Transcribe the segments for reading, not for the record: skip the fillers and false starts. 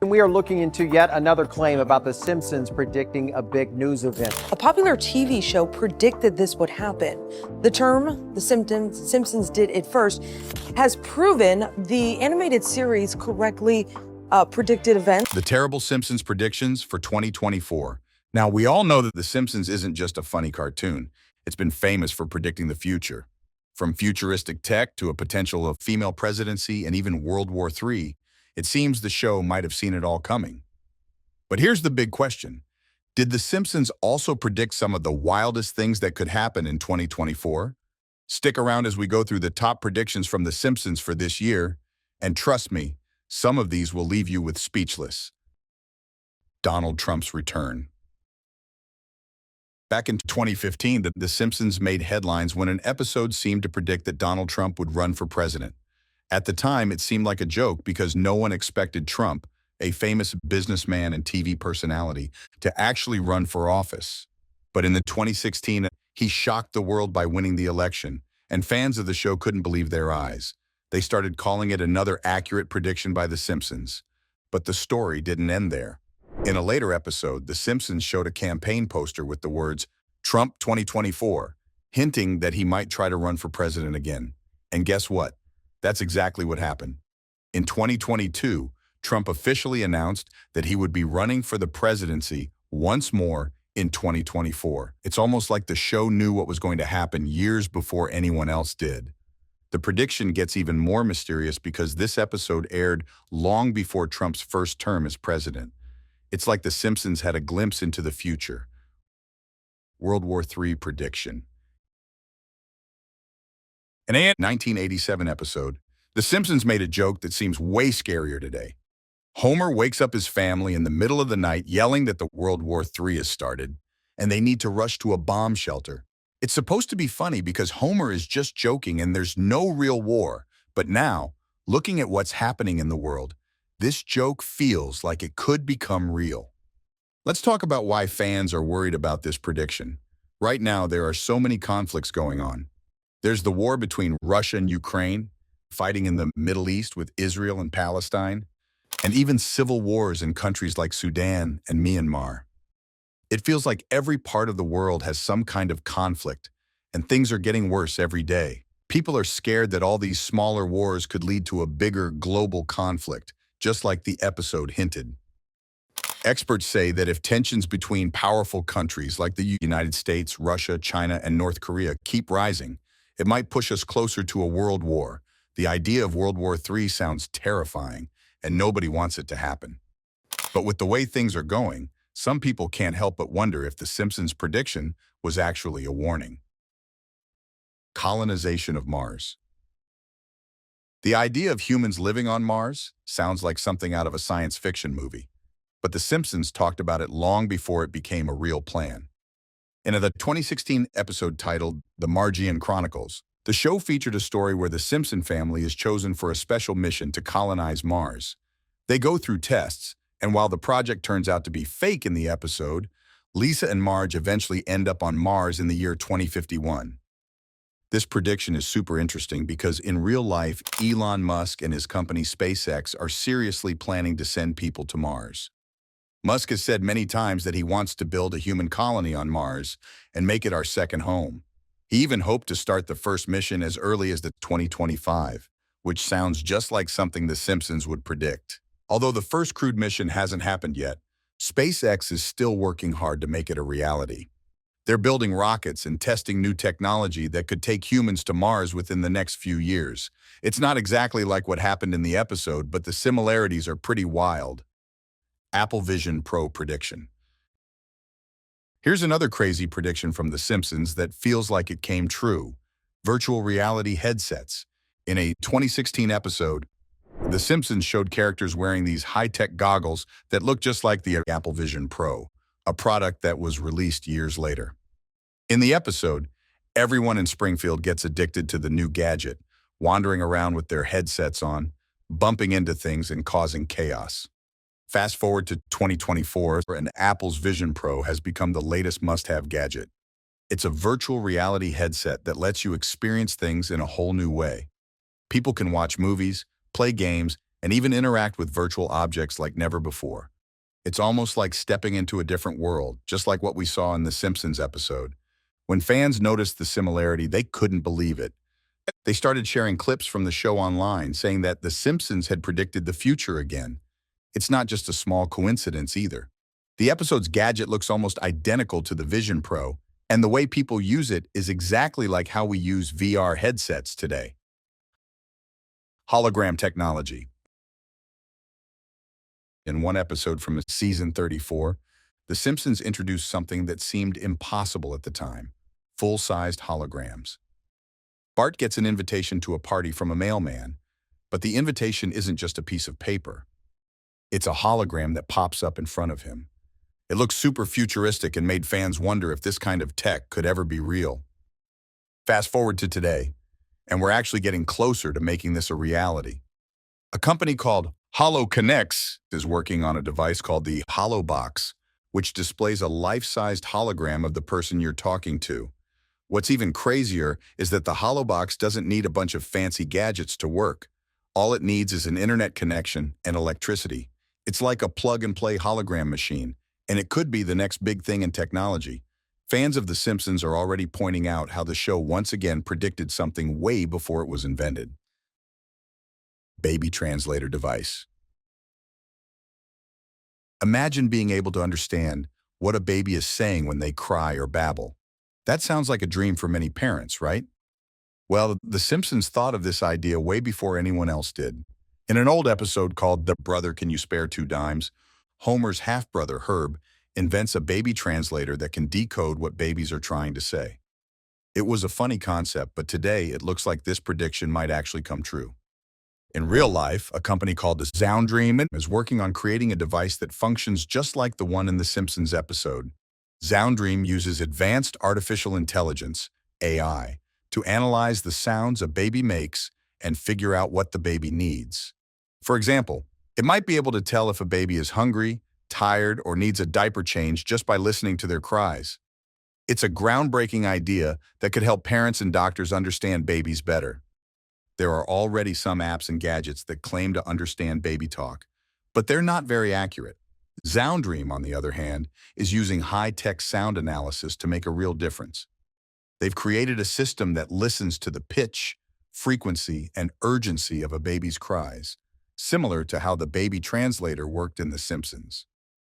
We are looking into yet another claim about The Simpsons predicting a big news event. A popular TV show predicted this would happen. The term, The Simpsons did it first, has proven the animated series correctly predicted events. The terrible Simpsons predictions for 2024. Now, we all know that The Simpsons isn't just a funny cartoon. It's been famous for predicting the future. From futuristic tech to a potential of female presidency and even World War III, it seems the show might have seen it all coming. But here's the big question. Did The Simpsons also predict some of the wildest things that could happen in 2024? Stick around as we go through the top predictions from The Simpsons for this year, and trust me, some of these will leave you with speechless. Donald Trump's return. Back in 2015, The Simpsons made headlines when an episode seemed to predict that Donald Trump would run for president. At the time, it seemed like a joke because no one expected Trump, a famous businessman and TV personality, to actually run for office. But in 2016, he shocked the world by winning the election, and fans of the show couldn't believe their eyes. They started calling it another accurate prediction by The Simpsons. But the story didn't end there. In a later episode, The Simpsons showed a campaign poster with the words, "Trump 2024, hinting that he might try to run for president again. And guess what? That's exactly what happened. In 2022, Trump officially announced that he would be running for the presidency once more in 2024. It's almost like the show knew what was going to happen years before anyone else did. The prediction gets even more mysterious because this episode aired long before Trump's first term as president. It's like The Simpsons had a glimpse into the future. World War III prediction. In a 1987 episode, The Simpsons made a joke that seems way scarier today. Homer wakes up his family in the middle of the night yelling that the World War III has started, and they need to rush to a bomb shelter. It's supposed to be funny because Homer is just joking and there's no real war. But now, looking at what's happening in the world, this joke feels like it could become real. Let's talk about why fans are worried about this prediction. Right now, there are so many conflicts going on. There's the war between Russia and Ukraine, fighting in the Middle East with Israel and Palestine, and even civil wars in countries like Sudan and Myanmar. It feels like every part of the world has some kind of conflict, and things are getting worse every day. People are scared that all these smaller wars could lead to a bigger global conflict, just like the episode hinted. Experts say that if tensions between powerful countries like the United States, Russia, China, and North Korea keep rising, it might push us closer to a world war. The idea of World War III sounds terrifying, and nobody wants it to happen. But with the way things are going, some people can't help but wonder if The Simpsons' prediction was actually a warning. Colonization of Mars. The idea of humans living on Mars sounds like something out of a science fiction movie, but The Simpsons talked about it long before it became a real plan. In the 2016 episode titled The Margian Chronicles, the show featured a story where the Simpson family is chosen for a special mission to colonize Mars. They go through tests, and while the project turns out to be fake in the episode, Lisa and Marge eventually end up on Mars in the year 2051. This prediction is super interesting because in real life, Elon Musk and his company SpaceX are seriously planning to send people to Mars. Musk has said many times that he wants to build a human colony on Mars and make it our second home. He even hoped to start the first mission as early as the 2025, which sounds just like something The Simpsons would predict. Although the first crewed mission hasn't happened yet, SpaceX is still working hard to make it a reality. They're building rockets and testing new technology that could take humans to Mars within the next few years. It's not exactly like what happened in the episode, but the similarities are pretty wild. Apple Vision Pro prediction. Here's another crazy prediction from The Simpsons that feels like it came true. Virtual reality headsets. In a 2016 episode, The Simpsons showed characters wearing these high-tech goggles that look just like the Apple Vision Pro, a product that was released years later. In the episode, everyone in Springfield gets addicted to the new gadget, wandering around with their headsets on, bumping into things and causing chaos. Fast forward to 2024, and Apple's Vision Pro has become the latest must-have gadget. It's a virtual reality headset that lets you experience things in a whole new way. People can watch movies, play games, and even interact with virtual objects like never before. It's almost like stepping into a different world, just like what we saw in the Simpsons episode. When fans noticed the similarity, they couldn't believe it. They started sharing clips from the show online, saying that The Simpsons had predicted the future again. It's not just a small coincidence either. The episode's gadget looks almost identical to the Vision Pro, and the way people use it is exactly like how we use VR headsets today. Hologram technology. In one episode from season 34, The Simpsons introduced something that seemed impossible at the time: full-sized holograms. Bart gets an invitation to a party from a mailman, but the invitation isn't just a piece of paper. It's a hologram that pops up in front of him. It looks super futuristic and made fans wonder if this kind of tech could ever be real. Fast forward to today, and we're actually getting closer to making this a reality. A company called HoloConnects is working on a device called the HoloBox, which displays a life-sized hologram of the person you're talking to. What's even crazier is that the HoloBox doesn't need a bunch of fancy gadgets to work. All it needs is an internet connection and electricity. It's like a plug-and-play hologram machine, and it could be the next big thing in technology. Fans of The Simpsons are already pointing out how the show once again predicted something way before it was invented. Baby translator device. Imagine being able to understand what a baby is saying when they cry or babble. That sounds like a dream for many parents, right? Well, The Simpsons thought of this idea way before anyone else did. In an old episode called The Brother Can You Spare Two Dimes, Homer's half-brother, Herb, invents a baby translator that can decode what babies are trying to say. It was a funny concept, but today it looks like this prediction might actually come true. In real life, a company called the Zoundream is working on creating a device that functions just like the one in the Simpsons episode. Zoundream uses advanced artificial intelligence, AI, to analyze the sounds a baby makes and figure out what the baby needs. For example, it might be able to tell if a baby is hungry, tired, or needs a diaper change just by listening to their cries. It's a groundbreaking idea that could help parents and doctors understand babies better. There are already some apps and gadgets that claim to understand baby talk, but they're not very accurate. Zoundream, on the other hand, is using high-tech sound analysis to make a real difference. They've created a system that listens to the pitch, frequency, and urgency of a baby's cries, similar to how the baby translator worked in The Simpsons.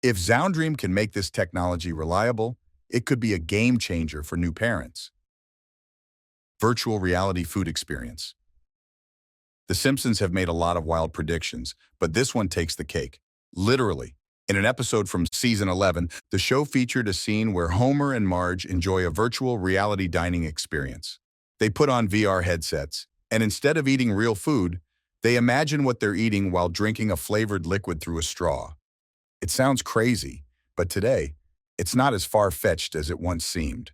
If Zoundream can make this technology reliable, it could be a game changer for new parents. Virtual reality food experience. The Simpsons have made a lot of wild predictions, but this one takes the cake. Literally. In an episode from season 11, the show featured a scene where Homer and Marge enjoy a virtual reality dining experience. They put on VR headsets, and instead of eating real food, they imagine what they're eating while drinking a flavored liquid through a straw. It sounds crazy, but today, it's not as far-fetched as it once seemed.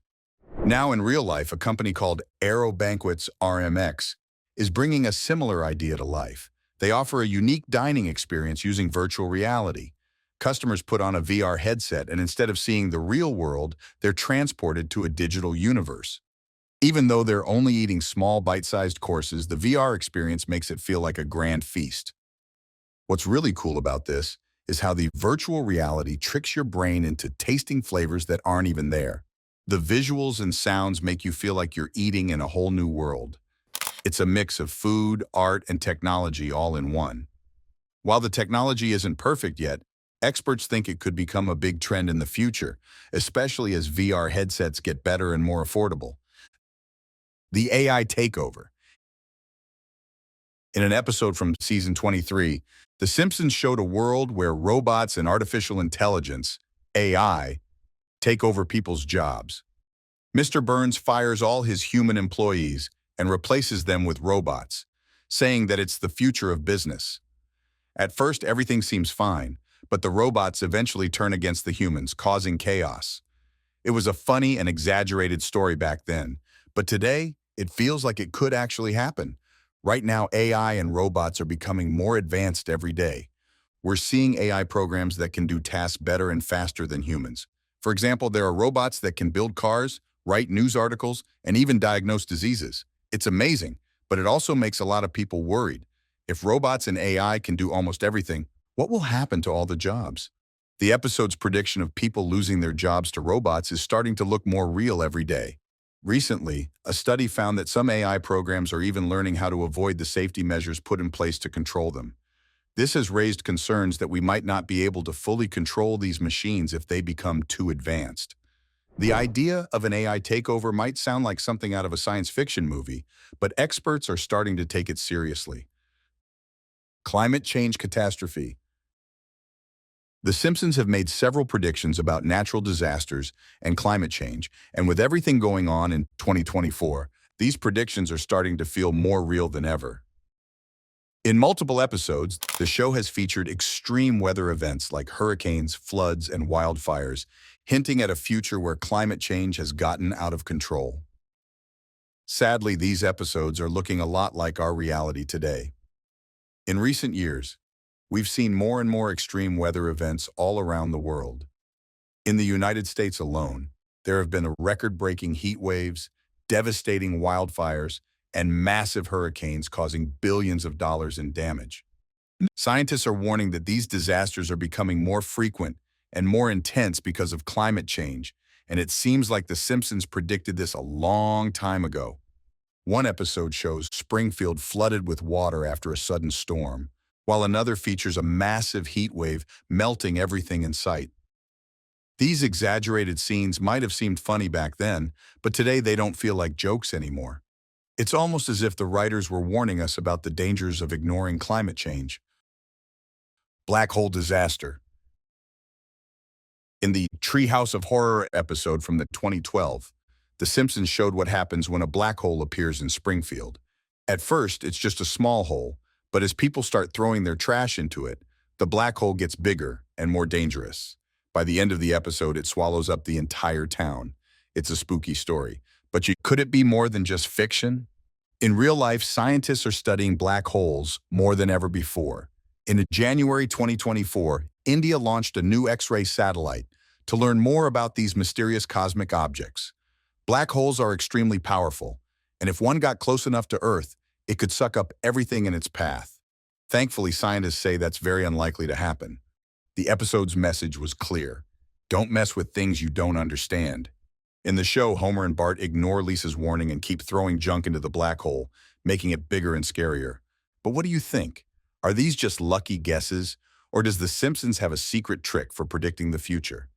Now in real life, a company called Aero Banquets RMX is bringing a similar idea to life. They offer a unique dining experience using virtual reality. Customers put on a VR headset, and instead of seeing the real world, they're transported to a digital universe. Even though they're only eating small, bite-sized courses, the VR experience makes it feel like a grand feast. What's really cool about this is how the virtual reality tricks your brain into tasting flavors that aren't even there. The visuals and sounds make you feel like you're eating in a whole new world. It's a mix of food, art, and technology all in one. While the technology isn't perfect yet, experts think it could become a big trend in the future, especially as VR headsets get better and more affordable. The AI takeover. In an episode from season 23, The Simpsons showed a world where robots and artificial intelligence, AI, take over people's jobs. Mr. Burns fires all his human employees and replaces them with robots, saying that it's the future of business. At first, everything seems fine, but the robots eventually turn against the humans, causing chaos. It was a funny and exaggerated story back then, but today, it feels like it could actually happen. Right now, AI and robots are becoming more advanced every day. We're seeing AI programs that can do tasks better and faster than humans. For example, there are robots that can build cars, write news articles, and even diagnose diseases. It's amazing, but it also makes a lot of people worried. If robots and AI can do almost everything, what will happen to all the jobs? The episode's prediction of people losing their jobs to robots is starting to look more real every day. Recently, a study found that some AI programs are even learning how to avoid the safety measures put in place to control them. This has raised concerns that we might not be able to fully control these machines if they become too advanced. The idea of an AI takeover might sound like something out of a science fiction movie, but experts are starting to take it seriously. Climate change catastrophe. The Simpsons have made several predictions about natural disasters and climate change, and with everything going on in 2024, these predictions are starting to feel more real than ever. In multiple episodes, the show has featured extreme weather events like hurricanes, floods, and wildfires, hinting at a future where climate change has gotten out of control. Sadly, these episodes are looking a lot like our reality today. In recent years, we've seen more and more extreme weather events all around the world. In the United States alone, there have been record-breaking heat waves, devastating wildfires, and massive hurricanes causing billions of dollars in damage. Scientists are warning that these disasters are becoming more frequent and more intense because of climate change, and it seems like The Simpsons predicted this a long time ago. One episode shows Springfield flooded with water after a sudden storm, while another features a massive heat wave melting everything in sight. These exaggerated scenes might have seemed funny back then, but today they don't feel like jokes anymore. It's almost as if the writers were warning us about the dangers of ignoring climate change. Black hole disaster. In the Treehouse of Horror episode from the 2012, The Simpsons showed what happens when a black hole appears in Springfield. At first, it's just a small hole, but as people start throwing their trash into it, the black hole gets bigger and more dangerous. By the end of the episode, it swallows up the entire town. It's a spooky story. But could it be more than just fiction? In real life, scientists are studying black holes more than ever before. In January 2024, India launched a new X-ray satellite to learn more about these mysterious cosmic objects. Black holes are extremely powerful, and if one got close enough to Earth, it could suck up everything in its path. Thankfully, scientists say that's very unlikely to happen. The episode's message was clear. Don't mess with things you don't understand. In the show, Homer and Bart ignore Lisa's warning and keep throwing junk into the black hole, making it bigger and scarier. But what do you think? Are these just lucky guesses, or does The Simpsons have a secret trick for predicting the future?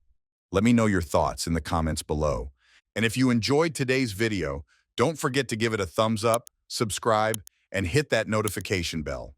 Let me know your thoughts in the comments below. And if you enjoyed today's video, don't forget to give it a thumbs up, subscribe, and hit that notification bell.